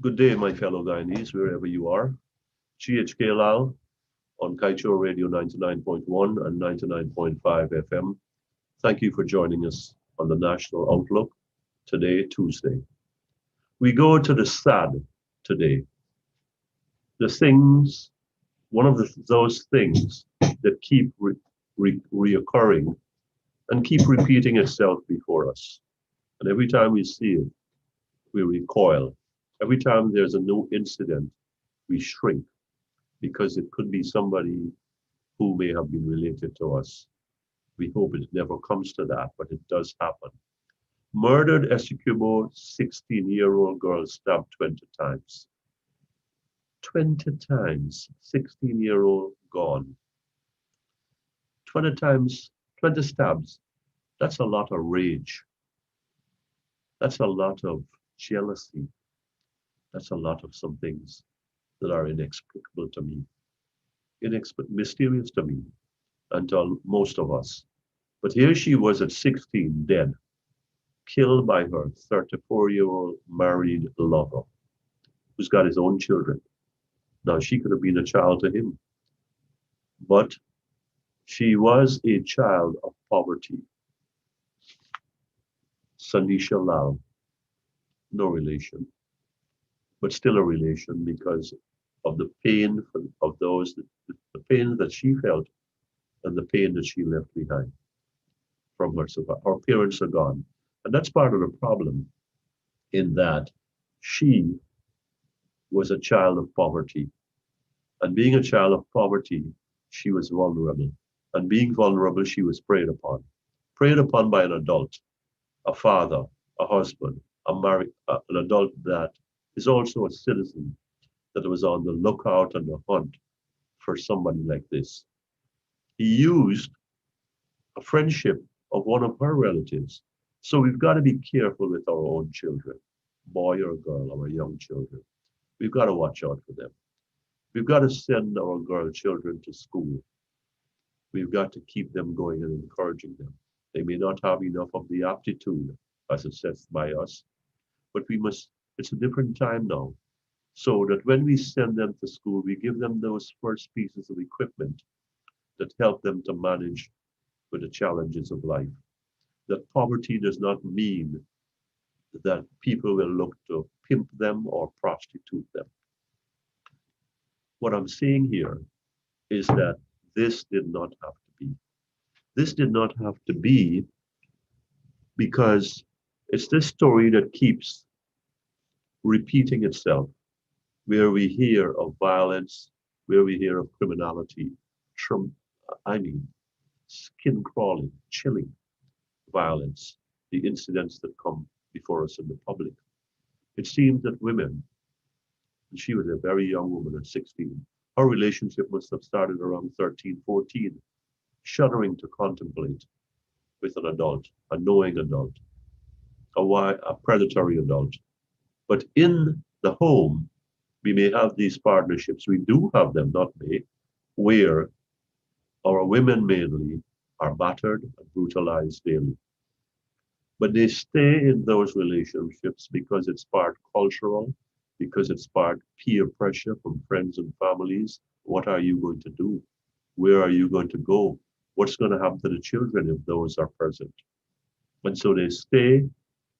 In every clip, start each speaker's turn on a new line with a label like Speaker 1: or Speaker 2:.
Speaker 1: Good day, my fellow Guyanese, wherever you are. GHK Lall on Kaieteur Radio 99.1 and 99.5 FM. Thank you for joining us on the National Outlook today, Tuesday. We go to the sad today. The things, one of those things that keep reoccurring and keep repeating itself before us. And every time we see it, we recoil. Every time there's a new incident, we shrink because it could be somebody who may have been related to us. We hope it never comes to that, but it does happen. Murdered Essequibo 16-year-old girl stabbed 20 times. 20 times, 16-year-old gone. 20 times, 20 stabs. That's a lot of rage. That's a lot of jealousy. That's a lot of some things that are inexplicable to me, mysterious to me, and to most of us. But here she was at 16, dead, killed by her 34-year-old married lover, who's got his own children. Now, she could have been a child to him, but she was a child of poverty. Sanisha Lall, no relation, but still a relation because of the pain of those, the pain that she felt and the pain that she left behind from her survivor. Her parents are gone. And that's part of the problem in that she was a child of poverty. And being a child of poverty, she was vulnerable. And being vulnerable, she was preyed upon by an adult, a father, a husband, an adult that is also a citizen that was on the lookout and the hunt for somebody like this. He used a friendship of one of her relatives. So we've got to be careful with our own children, boy or girl, our young children. We've got to watch out for them. We've got to send our girl children to school. We've got to keep them going and encouraging them. They may not have enough of the aptitude as assessed by us, but it's a different time now. So that when we send them to school, we give them those first pieces of equipment that help them to manage with the challenges of life. That poverty does not mean that people will look to pimp them or prostitute them. What I'm saying here is that this did not have to be. This did not have to be because it's this story that keeps repeating itself, where we hear of violence, where we hear of criminality, skin crawling, chilling violence, the incidents that come before us in the public. It seems that women, and she was a very young woman at 16, her relationship must have started around 13, 14, shuddering to contemplate with an adult, a knowing adult, a predatory adult. But in the home, we may have these partnerships. We do have them, not may, where our women mainly are battered and brutalized daily. But they stay in those relationships because it's part cultural, because it's part peer pressure from friends and families. What are you going to do? Where are you going to go? What's going to happen to the children if those are present? And so they stay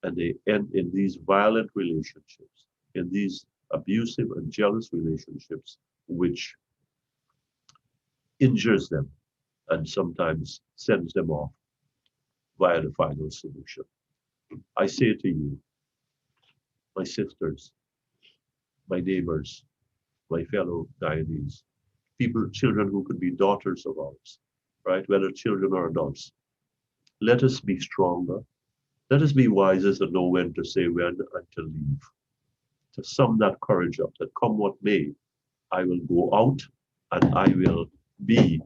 Speaker 1: and they end in these violent relationships, in these abusive and jealous relationships, which injures them and sometimes sends them off via the final solution. I say to you, my sisters, my neighbors, my fellow Guyanese, people, children who could be daughters of ours, right? Whether children or adults, let us be stronger. Let us be wiser to know when to say when and to leave. To sum that courage up, that come what may, I will go out and I will be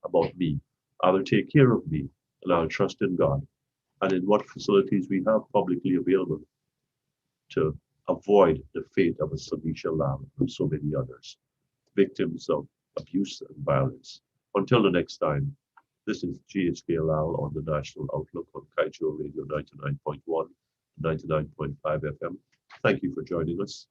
Speaker 1: about me. I will take care of me and I'll trust in God and in what facilities we have publicly available to avoid the fate of a Sanisha Lall and so many others, victims of abuse and violence. Until the next time, this is GHK Lall on the National Outlook on Kaieteur Radio 99.1, 99.5 FM. Thank you for joining us.